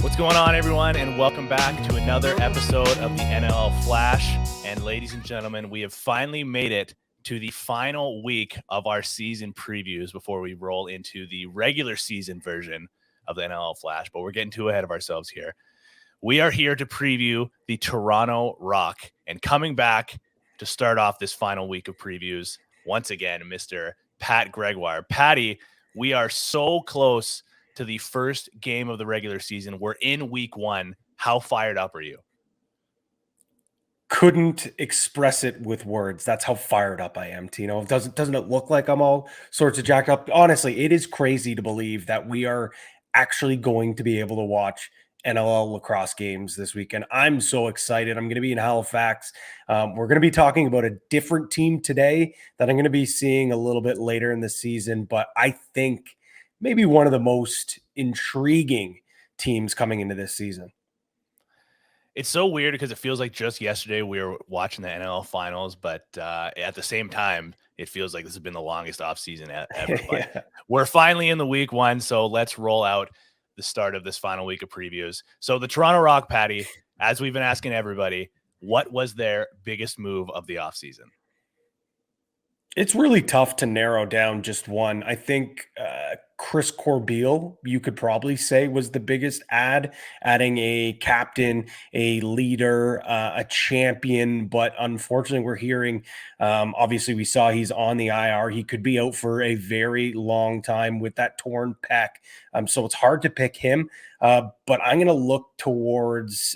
What's going on, everyone, and welcome back to another episode of the NLL Flash. And ladies and gentlemen, we have finally made it to the final week of our season previews before we roll into the regular season version of the NLL Flash. But we're getting too ahead of ourselves here. We are here to preview the Toronto Rock, and coming back to start off this final week of previews, once again, Mr. Pat Gregoire. Patty, we are so close to the first game of the regular season. We're in week one. How fired up are you? Couldn't express it with words. That's how fired up I am, Tino. Doesn't it look like I'm all sorts of jacked up? Honestly, it is crazy to believe that we are actually going to be able to watch NLL lacrosse games this weekend. I'm so excited. I'm going to be in Halifax. We're going to be talking about a different team today that I'm going to be seeing a little bit later in the season, but I think maybe one of the most intriguing teams coming into this season. It's so weird because it feels like just yesterday we were watching the NLL finals, but at the same time, it feels like this has been the longest offseason ever. But Yeah. We're finally in the week one, so let's roll out the start of this final week of previews. So the Toronto Rock, Patty, as we've been asking everybody, what was their biggest move of the offseason? It's really tough to narrow down just one. I think Chris Corbeil, you could probably say, was the biggest adding a captain, a leader, a champion. But unfortunately, we're hearing, obviously, we saw he's on the IR. He could be out for a very long time with that torn pec. So it's hard to pick him. But I'm going to look towards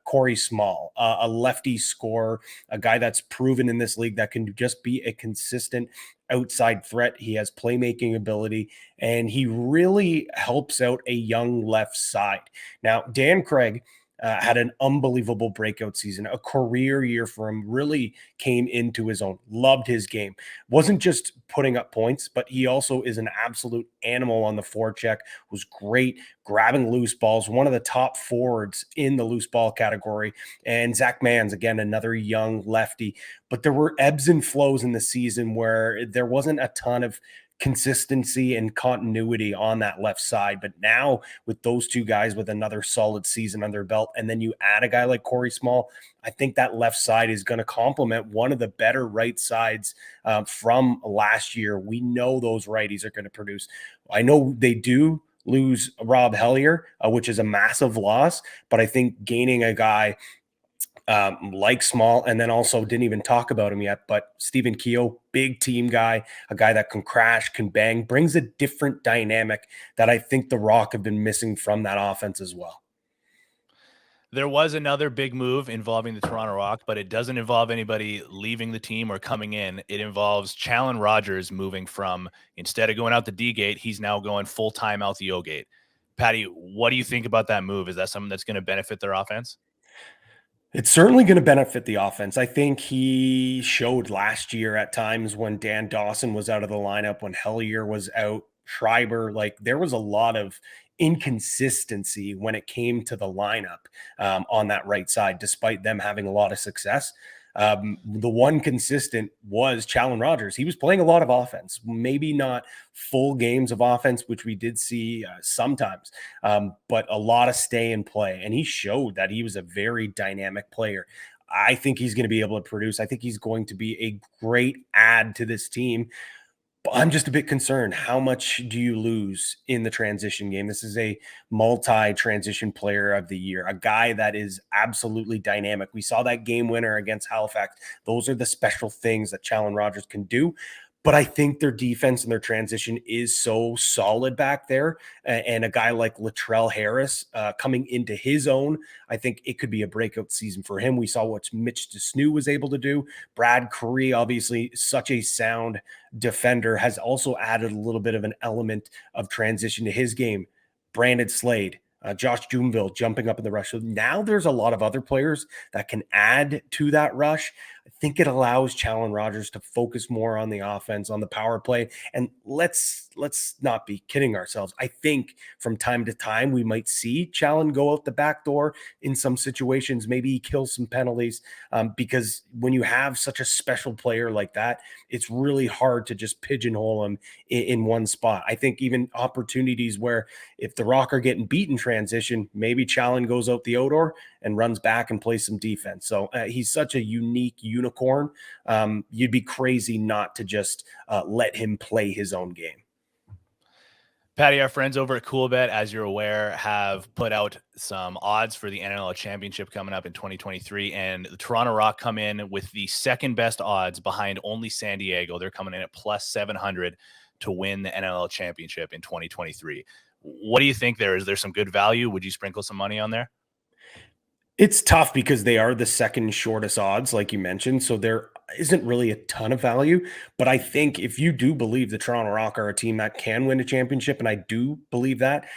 Corey Small, a lefty scorer, a guy that's proven in this league that can just be a consistent outside threat. He has playmaking ability, and he really helps out a young left side. Now, Dan Craig had an unbelievable breakout season, a career year for him, really came into his own, loved his game. Wasn't just putting up points, but he also is an absolute animal on the forecheck, was great grabbing loose balls, one of the top forwards in the loose ball category. And Zach Mans, again, another young lefty. But there were ebbs and flows in the season where there wasn't a ton of consistency and continuity on that left side. But now with those two guys with another solid season under their belt, and then you add a guy like Corey Small, I think that left side is going to complement one of the better right sides from last year. We know those righties are going to produce. I know they do lose Rob Hellier, which is a massive loss, but I think gaining a guy like Small, and then also didn't even talk about him yet, but Stephen Keogh, big team guy, a guy that can crash, can bang, brings a different dynamic that I think the Rock have been missing from that offense as well. There was another big move involving the Toronto Rock, but it doesn't involve anybody leaving the team or coming in. It involves Challen Rogers moving from, instead of going out the D gate, he's now going full-time out the O gate. Patty, what do you think about that move? Is that something that's going to benefit their offense? It's certainly going to benefit the offense. I think he showed last year at times when Dan Dawson was out of the lineup, when Hellier was out, Schreiber, like there was a lot of inconsistency when it came to the lineup on that right side, despite them having a lot of success. The one consistent was Challen Rogers. He was playing a lot of offense, maybe not full games of offense, which we did see sometimes, but a lot of stay and play. And he showed that he was a very dynamic player. I think he's going to be able to produce. I think he's going to be a great add to this team. But I'm just a bit concerned. How much do you lose in the transition game? This is a multi-transition player of the year, a guy that is absolutely dynamic. We saw that game winner against Halifax. Those are the special things that Challen Rogers can do. But I think their defense and their transition is so solid back there. And a guy like Latrell Harris coming into his own, I think it could be a breakout season for him. We saw what Mitch Desnew was able to do. Brad Curry, obviously such a sound defender, has also added a little bit of an element of transition to his game. Brandon Slade, Josh Juneville jumping up in the rush. So now there's a lot of other players that can add to that rush. I think it allows Challen Rogers to focus more on the offense, on the power play. And let's not be kidding ourselves. I think from time to time we might see Challen go out the back door in some situations. Maybe he kills some penalties because when you have such a special player like that, it's really hard to just pigeonhole him in one spot. I think even opportunities where if the Rock are getting beat in transition. Maybe Challen goes out the outdoor and runs back and plays some defense. So he's such a unique unicorn. You'd be crazy not to just let him play his own game. Patty, our friends over at Coolbet, as you're aware, have put out some odds for the NLL championship coming up in 2023. And the Toronto Rock come in with the second best odds behind only San Diego. They're coming in at plus 700 to win the NLL championship in 2023. What do you think there? Is there some good value? Would you sprinkle some money on there? It's tough because they are the second shortest odds, like you mentioned. So there isn't really a ton of value. But I think if you do believe the Toronto Rock are a team that can win a championship, and I do believe that,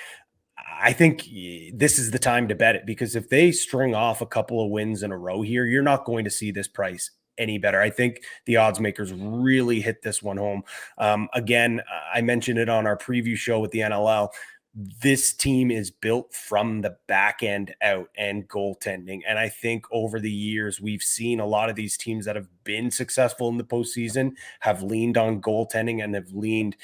I think this is the time to bet it, because if they string off a couple of wins in a row here, you're not going to see this price any better. I think the odds makers really hit this one home. Again, I mentioned it on our preview show with the NLL. This team is built from the back end out and goaltending. And I think over the years, we've seen a lot of these teams that have been successful in the postseason have leaned on goaltending and have leaned,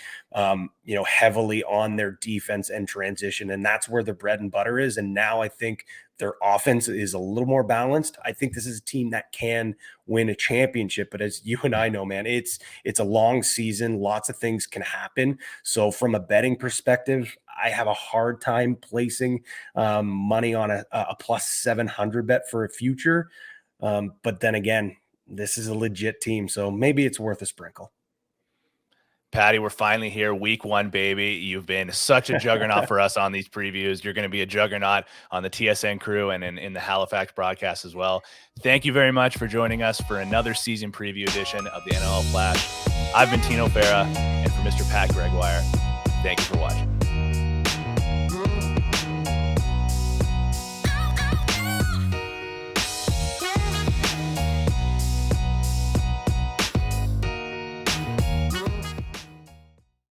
heavily on their defense and transition. And that's where the bread and butter is. And now I think their offense is a little more balanced. I think this is a team that can win a championship. But as you and I know, man, it's a long season. Lots of things can happen. So from a betting perspective, I have a hard time placing money on a plus 700 bet for a future. But then again, this is a legit team. So maybe it's worth a sprinkle. Patty, we're finally here. Week 1, baby. You've been such a juggernaut for us on these previews. You're going to be a juggernaut on the TSN crew and in the Halifax broadcast as well. Thank you very much for joining us for another season preview edition of the NLL Flash. I've been Tino Fera, and for Mr. Pat Gregoire, thank you for watching.